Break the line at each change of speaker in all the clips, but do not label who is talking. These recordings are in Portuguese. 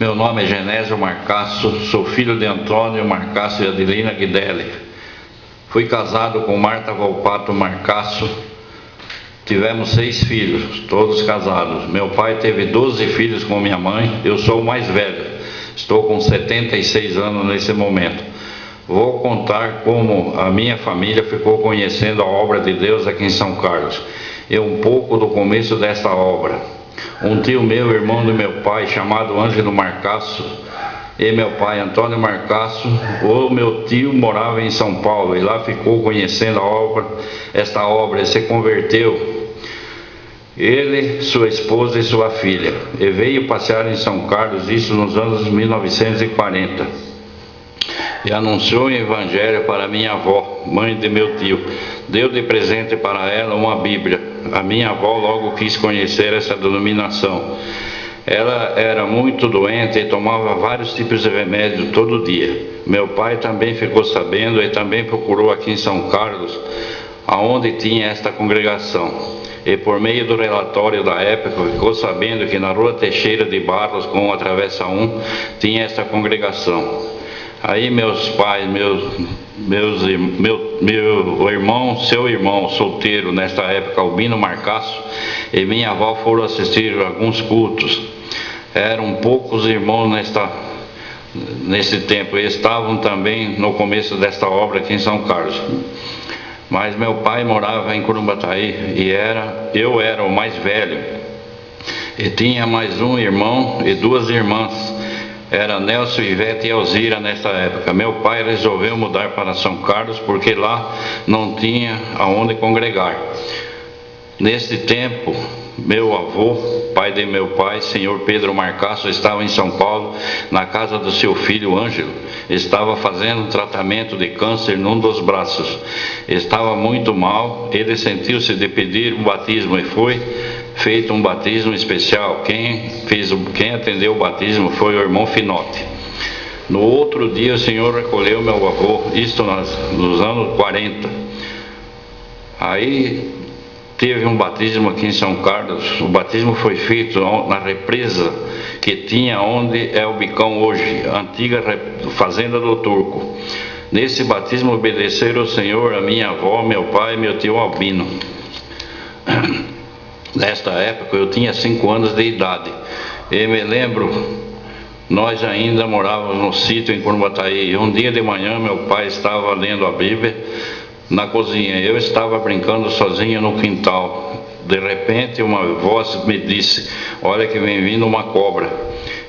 Meu nome é Genésio Marcasso, sou filho de Antônio Marcasso e Adelina Guidelli. Fui casado com Marta Volpato Marcasso. Tivemos 6 filhos, todos casados. Meu pai teve 12 filhos com minha mãe, eu sou o mais velho. Estou com 76 anos nesse momento. Vou contar como a minha família ficou conhecendo a obra de Deus aqui em São Carlos. E um pouco do começo desta obra. Um tio meu, irmão do meu pai, chamado Ângelo Marcasso, e meu pai, Antônio Marcasso, o meu tio morava em São Paulo, e lá ficou conhecendo a obra, esta obra, e se converteu. Ele, sua esposa e sua filha, e veio passear em São Carlos, isso nos anos 1940. E anunciou o evangelho para minha avó, mãe de meu tio. Deu de presente para ela uma Bíblia. A minha avó logo quis conhecer essa denominação. Ela era muito doente e tomava vários tipos de remédio todo dia. Meu pai também ficou sabendo e também procurou aqui em São Carlos, aonde tinha esta congregação. E por meio do relatório da época, ficou sabendo que na rua Teixeira de Barros, com a Travessa 1, tinha esta congregação. Aí meus pais, meu irmão, seu irmão solteiro nesta época, Albino Marcasso, e minha avó foram assistir alguns cultos. Eram poucos irmãos nesse tempo, e estavam também no começo desta obra aqui em São Carlos. Mas meu pai morava em Curumbataí e eu era o mais velho, e tinha mais um irmão e 2 irmãs. Era Nelson, Ivete e Elzira nessa época. Meu pai resolveu mudar para São Carlos porque lá não tinha aonde congregar. Nesse tempo, meu avô, pai de meu pai, senhor Pedro Marcasso, estava em São Paulo, na casa do seu filho Ângelo. Estava fazendo um tratamento de câncer num dos braços. Estava muito mal, ele sentiu-se de pedir o batismo e foi feito um batismo especial. Quem atendeu o batismo foi o irmão Finotti. No outro dia o Senhor recolheu meu avô, isto nos anos 40. Aí teve um batismo aqui em São Carlos. O batismo foi feito na represa que tinha onde é o Bicão hoje, a antiga fazenda do Turco. Nesse batismo obedeceram ao Senhor a minha avó, meu pai e meu tio Albino. Nesta época eu tinha 5 anos de idade. E me lembro, nós ainda morávamos no sítio em Curumbataí. Um dia de manhã meu pai estava lendo a Bíblia na cozinha. Eu estava brincando sozinho no quintal. De repente uma voz me disse: olha que vem vindo uma cobra.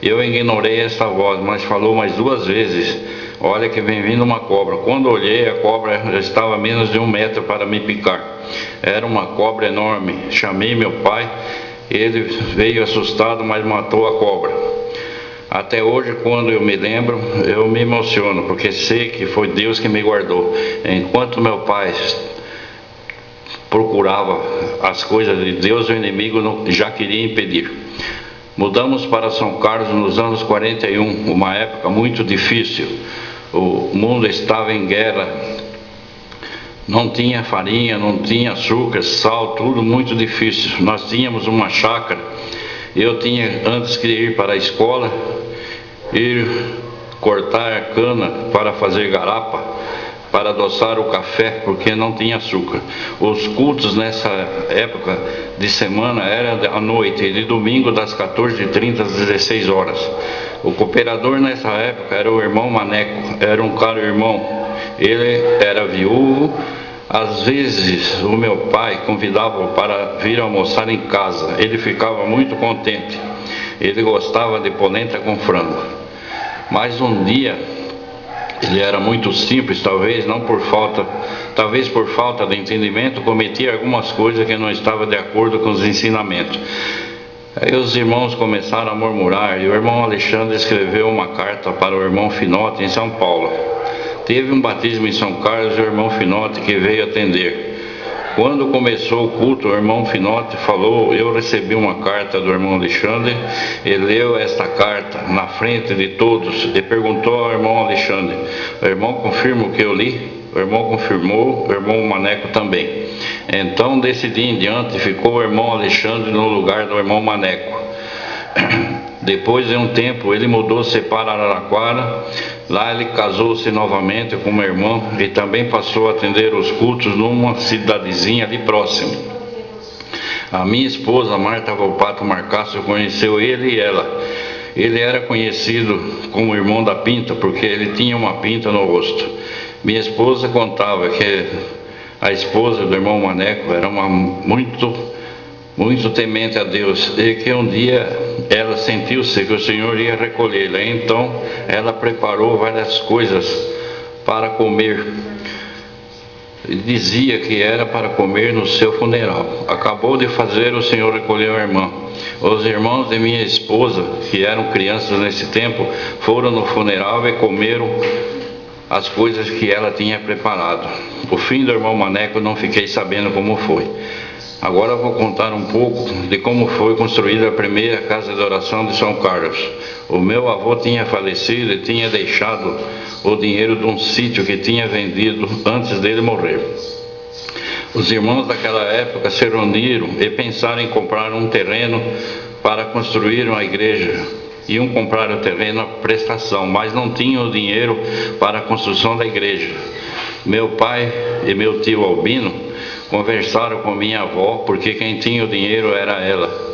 Eu ignorei essa voz, mas falou mais 2 vezes: olha que vem vindo uma cobra. Quando olhei, a cobra já estava a menos de 1 metro para me picar. Era uma cobra enorme. Chamei meu pai, ele veio assustado, mas matou a cobra. Até hoje, quando eu me lembro, eu me emociono, porque sei que foi Deus que me guardou. Enquanto meu pai procurava as coisas de Deus, o inimigo já queria impedir. Mudamos para São Carlos nos anos 41, uma época muito difícil. O mundo estava em guerra. Não tinha farinha, não tinha açúcar, sal, tudo muito difícil. Nós tínhamos uma chácara. Eu tinha antes que ir para a escola, ir cortar a cana para fazer garapa, para adoçar o café, porque não tinha açúcar. Os cultos nessa época de semana eram à noite, e de domingo das 14h30 às 16 horas. O cooperador nessa época era o irmão Maneco, era um caro irmão. Ele era viúvo. Às vezes o meu pai convidava para vir almoçar em casa. Ele ficava muito contente. Ele gostava de polenta com frango. Mas um dia, ele era muito simples, talvez por falta de entendimento, cometia algumas coisas que não estavam de acordo com os ensinamentos. Aí os irmãos começaram a murmurar, e o irmão Alexandre escreveu uma carta para o irmão Finotti em São Paulo. Teve um batismo em São Carlos e o irmão Finotti que veio atender. Quando começou o culto, o irmão Finotti falou: eu recebi uma carta do irmão Alexandre. Ele leu esta carta na frente de todos e perguntou ao irmão Alexandre: o irmão confirma o que eu li? O irmão confirmou, o irmão Maneco também. Então, desse dia em diante, ficou o irmão Alexandre no lugar do irmão Maneco. Depois de um tempo, ele mudou-se para Araraquara. Lá ele casou-se novamente com uma irmã e também passou a atender os cultos numa cidadezinha ali próximo. A minha esposa, Marta Volpato Marcasso, conheceu ele e ela. Ele era conhecido como irmão da pinta, porque ele tinha uma pinta no rosto. Minha esposa contava que a esposa do irmão Maneco era muito temente a Deus, e que um dia ela sentiu-se que o Senhor ia recolhê-la. Então ela preparou várias coisas para comer. Dizia que era para comer no seu funeral. Acabou de fazer, o Senhor recolheu a irmã. Os irmãos de minha esposa, que eram crianças nesse tempo, foram no funeral e comeram as coisas que ela tinha preparado. O fim do irmão Maneco não fiquei sabendo como foi. Agora vou contar um pouco de como foi construída a primeira casa de oração de São Carlos. O meu avô tinha falecido e tinha deixado o dinheiro de um sítio que tinha vendido antes dele morrer. Os irmãos daquela época se reuniram e pensaram em comprar um terreno para construir uma igreja. Iam comprar o terreno à prestação, mas não tinham o dinheiro para a construção da igreja. Meu pai e meu tio Albino conversaram com minha avó, porque quem tinha o dinheiro era ela.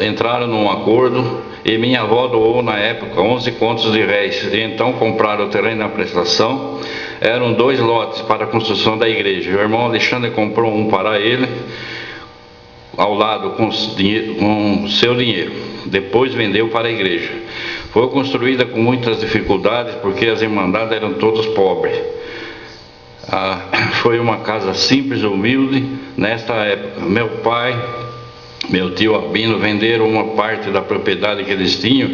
Entraram num acordo e minha avó doou na época 11 contos de réis. E então compraram o terreno na prestação. Eram 2 lotes para a construção da igreja. O irmão Alexandre comprou um para ele, ao lado com seu dinheiro. Depois vendeu para a igreja. Foi construída com muitas dificuldades, porque as irmandades eram todos pobres. Foi uma casa simples, humilde. Nesta época, meu pai, meu tio Albino venderam uma parte da propriedade que eles tinham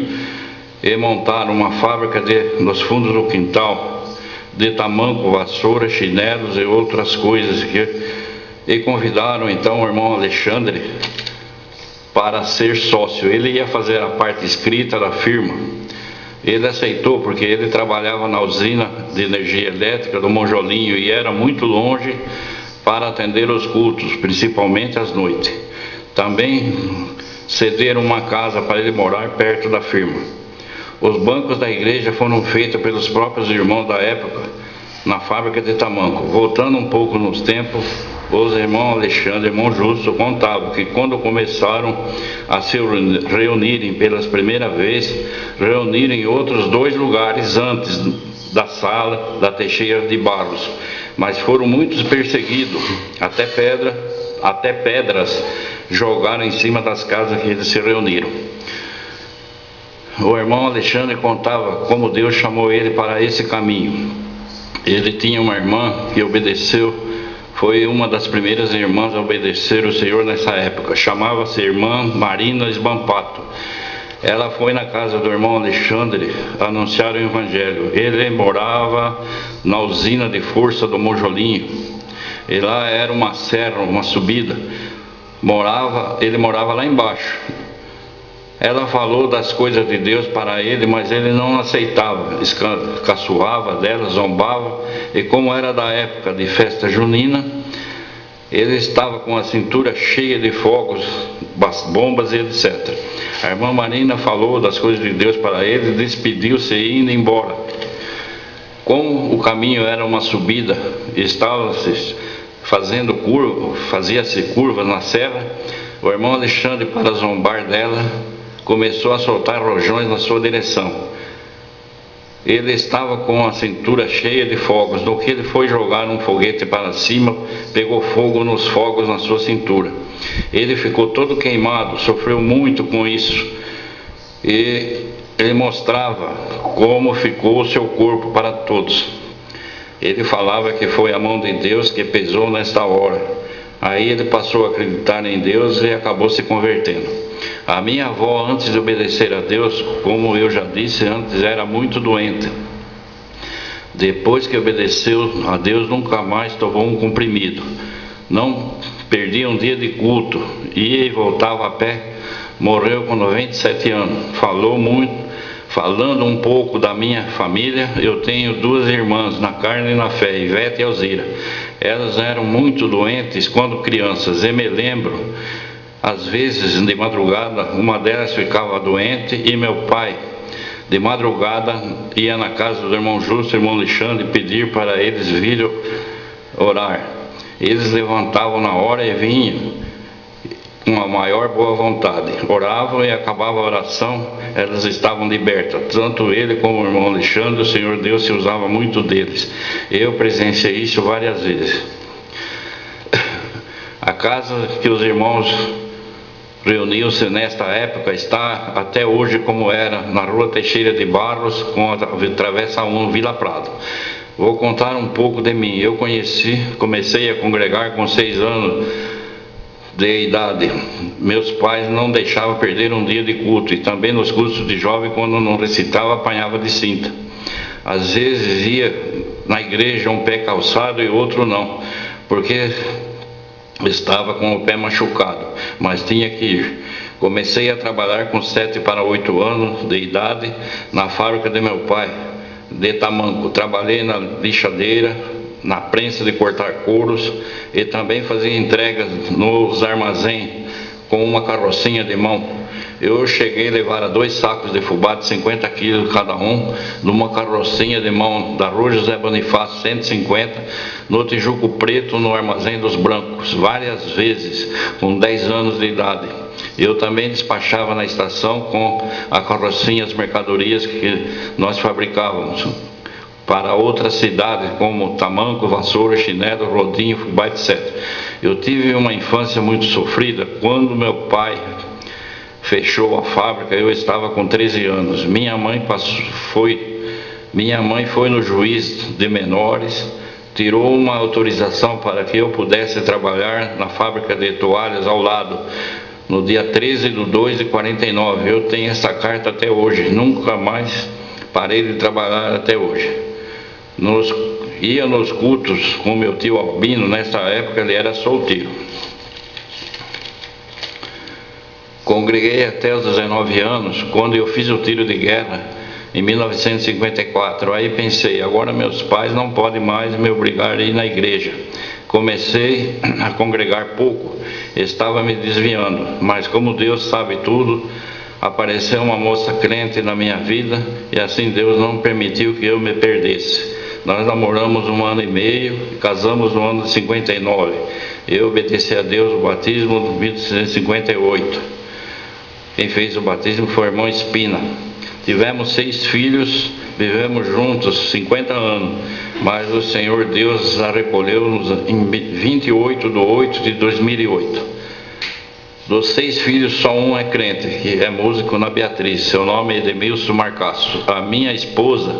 e montaram uma fábrica nos fundos do quintal, de tamanco, vassoura, chinelos e outras coisas, e convidaram então o irmão Alexandre para ser sócio. Ele ia fazer a parte escrita da firma. Ele aceitou porque ele trabalhava na usina de energia elétrica do Monjolinho e era muito longe para atender os cultos, principalmente às noites. Também cederam uma casa para ele morar perto da firma. Os bancos da igreja foram feitos pelos próprios irmãos da época na fábrica de tamanco. Voltando um pouco nos tempos, os irmãos Alexandre e irmão Justo contavam que quando começaram a se reunirem pelas primeiras vezes, reuniram em outros 2 lugares antes da sala da Teixeira de Barros, mas foram muitos perseguidos, até pedras jogaram em cima das casas que eles se reuniram. O irmão Alexandre contava como Deus chamou ele para esse caminho. Ele tinha uma irmã que obedeceu, foi uma das primeiras irmãs a obedecer o Senhor nessa época. Chamava-se irmã Marina Esbampato. Ela foi na casa do irmão Alexandre anunciar o evangelho. Ele morava na usina de força do Monjolinho. E lá era uma serra, uma subida. Ele morava lá embaixo. Ela falou das coisas de Deus para ele, mas ele não aceitava, caçoava dela, zombava, e como era da época de festa junina, ele estava com a cintura cheia de fogos, bombas e etc. A irmã Marina falou das coisas de Deus para ele, despediu-se e indo embora. Como o caminho era uma subida, estava-se fazendo fazia-se curva na serra, o irmão Alexandre, para zombar dela, começou a soltar rojões na sua direção. Ele estava com a cintura cheia de fogos. No que ele foi jogar um foguete para cima, pegou fogo nos fogos na sua cintura. Ele ficou todo queimado, sofreu muito com isso. E ele mostrava como ficou o seu corpo para todos. Ele falava que foi a mão de Deus que pesou nesta hora. Aí ele passou a acreditar em Deus e acabou se convertendo. A minha avó, antes de obedecer a Deus, como eu já disse antes, era muito doente. Depois que obedeceu a Deus, nunca mais tomou um comprimido. Não perdia um dia de culto, ia e voltava a pé. Morreu com 97 anos. Falando um pouco da minha família, eu tenho 2 irmãs na carne e na fé, Ivete e Alzira. Elas eram muito doentes quando crianças, e me lembro Às vezes, de madrugada, uma delas ficava doente e meu pai, de madrugada, ia na casa do irmão Justo e do irmão Alexandre pedir para eles virem orar. Eles levantavam na hora e vinham com a maior boa vontade. Oravam e acabava a oração, elas estavam libertas. Tanto ele como o irmão Alexandre, o Senhor Deus se usava muito deles. Eu presenciei isso várias vezes. A casa que os irmãos reuniam-se nesta época está até hoje como era, na rua Teixeira de Barros, com a travessa 1, Vila Prado. Vou contar um pouco de mim. Eu comecei a congregar com 6 anos de idade. Meus pais não deixavam perder um dia de culto, e também nos cultos de jovem, quando não recitava, apanhava de cinta. Às vezes ia na igreja um pé calçado e outro não, porque estava com o pé machucado, mas tinha que ir. Comecei a trabalhar com 7 para 8 anos de idade na fábrica de meu pai, de Tamanco. Trabalhei na lixadeira, na prensa de cortar couros, e também fazia entregas nos armazéns com uma carrocinha de mão. Eu cheguei a levar 2 sacos de fubá de 50 quilos cada um, numa carrocinha de mão da rua José Bonifácio 150, no Tijuco Preto, no Armazém dos Brancos, várias vezes, com 10 anos de idade. Eu também despachava na estação com a carrocinha as mercadorias que nós fabricávamos para outras cidades, como Tamanco, Vassoura, Chinelo, Rodinho, Fubá, etc. Eu tive uma infância muito sofrida. Quando meu pai fechou a fábrica, eu estava com 13 anos. Minha mãe foi no juiz de menores, tirou uma autorização para que eu pudesse trabalhar na fábrica de toalhas ao lado, no dia 13/2/49. Eu tenho essa carta até hoje, nunca mais parei de trabalhar até hoje. Ia nos cultos com meu tio Albino. Nessa época ele era solteiro. Congreguei até os 19 anos, quando eu fiz o tiro de guerra em 1954. Aí pensei, agora meus pais não podem mais me obrigar a ir na igreja. Comecei a congregar pouco, estava me desviando, mas como Deus sabe tudo, apareceu uma moça crente na minha vida, e assim Deus não permitiu que eu me perdesse. Nós namoramos 1 ano e meio, casamos no ano de 59. Eu obedeci a Deus o batismo de 1958. Quem fez o batismo foi o irmão Espina. Tivemos 6 filhos, vivemos juntos 50 anos, mas o Senhor Deus a recolheu-nos em 28/8/2008. Dos 6 filhos, só um é crente, que é músico na Beatriz. Seu nome é Edemilson Marcasso. A minha esposa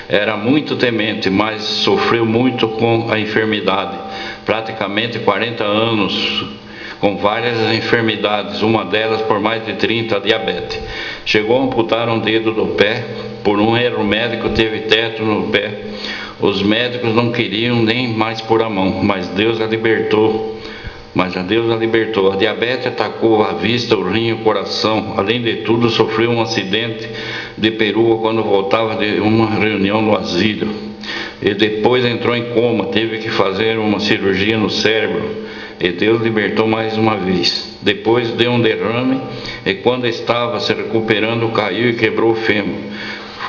era muito temente, mas sofreu muito com a enfermidade. Praticamente 40 anos, com várias enfermidades, uma delas por mais de 30, a diabetes. Chegou a amputar um dedo do pé, por um erro médico teve teto no pé. Os médicos não queriam nem mais pôr a mão, mas Deus a libertou. A diabetes atacou a vista, o rim, o coração. Além de tudo, sofreu um acidente de perua quando voltava de uma reunião no asilo. E depois entrou em coma, teve que fazer uma cirurgia no cérebro. E Deus libertou mais uma vez. Depois deu um derrame, e quando estava se recuperando, caiu e quebrou o fêmur.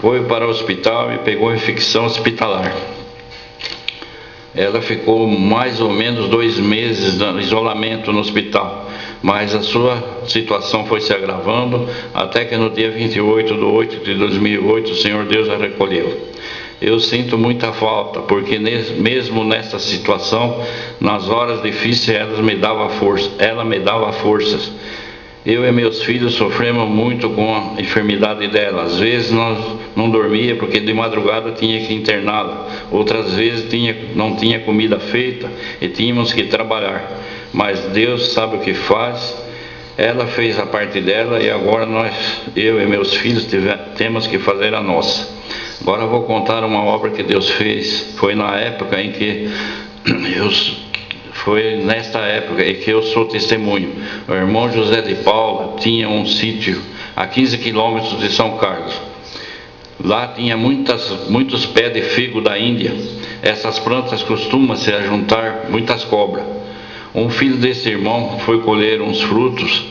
Foi para o hospital e pegou infecção hospitalar. Ela ficou mais ou menos 2 meses de isolamento no hospital, mas a sua situação foi se agravando, até que no dia 28/8/2008 o Senhor Deus a recolheu. Eu sinto muita falta, porque mesmo nessa situação, nas horas difíceis, ela me dava forças. Eu e meus filhos sofremos muito com a enfermidade dela. Às vezes nós não dormíamos porque de madrugada tinha que interná-la. Outras vezes não tinha comida feita e tínhamos que trabalhar. Mas Deus sabe o que faz. Ela fez a parte dela e agora eu e meus filhos temos que fazer a nossa. Agora eu vou contar uma obra que Deus fez. Foi nesta época em que eu sou testemunho. O irmão José de Paula tinha um sítio a 15 quilômetros de São Carlos. Lá tinha muitos pés de figo da Índia. Essas plantas costumam se ajuntar muitas cobras. Um filho desse irmão foi colher uns frutos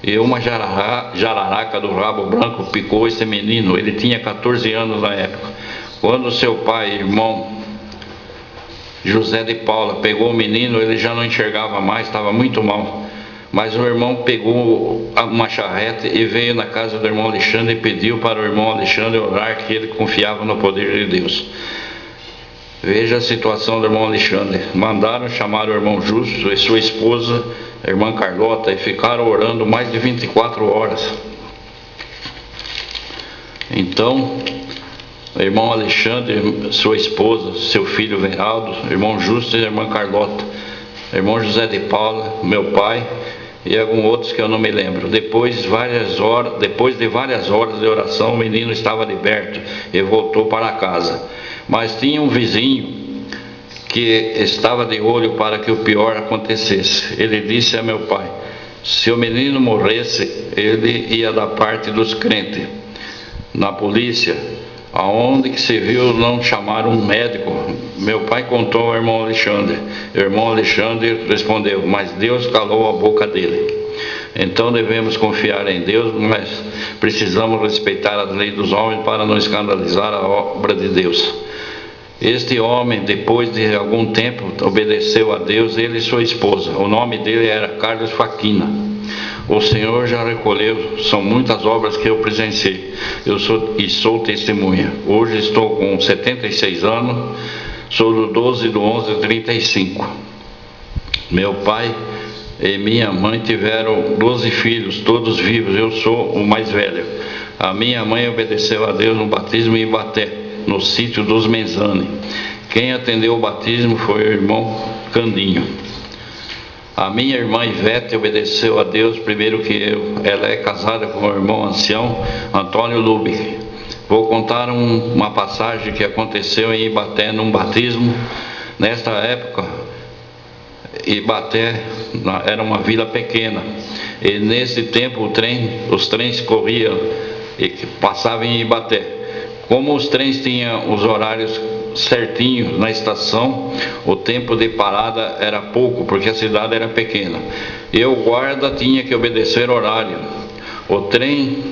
e uma jararaca do rabo branco picou esse menino. Ele tinha 14 anos na época. Quando seu pai, irmão José de Paula, pegou o menino, ele já não enxergava mais, estava muito mal. Mas o irmão pegou uma charrete e veio na casa do irmão Alexandre e pediu para o irmão Alexandre orar, que ele confiava no poder de Deus. Veja a situação do irmão Alexandre. Mandaram chamar o irmão Justo e sua esposa, a irmã Carlota, e ficaram orando mais de 24 horas. Então, o irmão Alexandre, sua esposa, seu filho Veraldo, irmão Justo e a irmã Carlota, irmão José de Paula, meu pai e alguns outros que eu não me lembro. Depois de várias horas de oração, o menino estava liberto e voltou para casa. Mas tinha um vizinho que estava de olho para que o pior acontecesse. Ele disse a meu pai: se o menino morresse, ele ia da parte dos crentes na polícia, aonde que se viu não chamar um médico. Meu pai contou ao irmão Alexandre. O irmão Alexandre respondeu: mas Deus calou a boca dele. Então devemos confiar em Deus, mas precisamos respeitar as leis dos homens para não escandalizar a obra de Deus. Este homem, depois de algum tempo, obedeceu a Deus, ele e sua esposa. O nome dele era Carlos Faquina. O Senhor já recolheu, são muitas obras que eu presenciei. Sou testemunha. Hoje estou com 76 anos, sou do 12 de 11 de 35. Meu pai e minha mãe tiveram 12 filhos, todos vivos. Eu sou o mais velho. A minha mãe obedeceu a Deus no batismo em Ibaté, no sítio dos Menzani. Quem atendeu o batismo foi o irmão Candinho. A minha irmã Ivete obedeceu a Deus primeiro que eu. Ela é casada com o irmão ancião Antônio Lubick. Vou contar uma passagem que aconteceu em Ibaté num batismo. Nesta época, Ibaté era uma vila pequena, e nesse tempo os trens corriam e passavam em Ibaté. Como os trens tinham os horários certinhos na estação, o tempo de parada era pouco, porque a cidade era pequena. E o guarda tinha que obedecer horário. O trem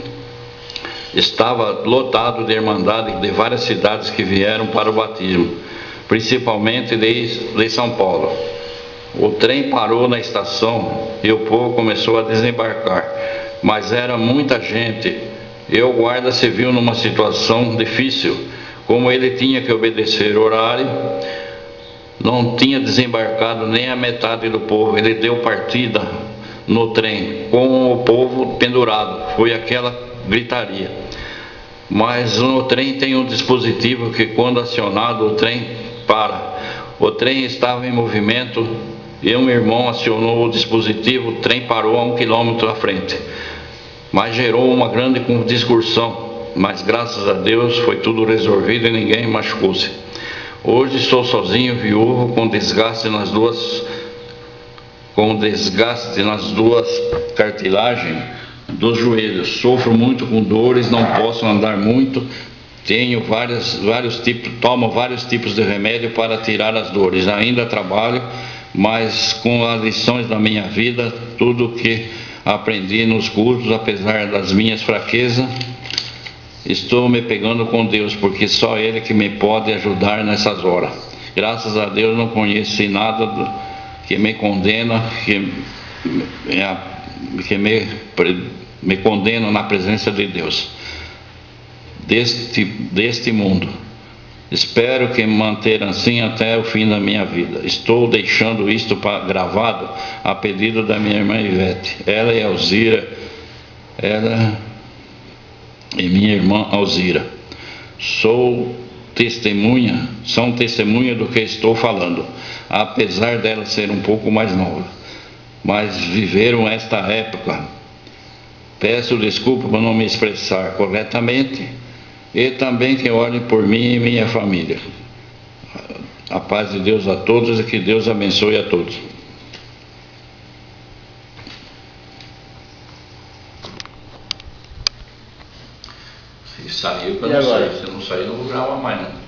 estava lotado de irmandade de várias cidades que vieram para o batismo, principalmente de São Paulo. O trem parou na estação e o povo começou a desembarcar, mas era muita gente. E o guarda se viu numa situação difícil. Como ele tinha que obedecer o horário, não tinha desembarcado nem a metade do povo. Ele deu partida no trem com o povo pendurado. Foi aquela gritaria. Mas no trem tem um dispositivo que, quando acionado, o trem para. O trem estava em movimento e um irmão acionou o dispositivo. O trem parou a 1 quilômetro à frente, mas gerou uma grande discussão. Mas graças a Deus foi tudo resolvido e ninguém machucou-se. Hoje estou sozinho, viúvo, com desgaste nas duas cartilagens dos joelhos. Sofro muito com dores, não posso andar muito. Tomo vários tipos de remédio para tirar as dores. Ainda trabalho, mas com as lições da minha vida, tudo que aprendi nos cursos, apesar das minhas fraquezas, estou me pegando com Deus, porque só Ele que me pode ajudar nessas horas. Graças a Deus não conheci nada que me condena, que me condena na presença de Deus, deste mundo. Espero que me manter assim até o fim da minha vida. Estou deixando isto gravado a pedido da minha irmã Ivete. Ela e Alzira, ela e minha irmã Alzira. São testemunha do que estou falando, apesar dela ser um pouco mais nova, mas viveram esta época. Peço desculpa por não me expressar corretamente, e também que olhem por mim e minha família. A paz de Deus a todos e que Deus abençoe a todos. Se saiu, eu não sei. Se não sair, não vou gravar mais, não.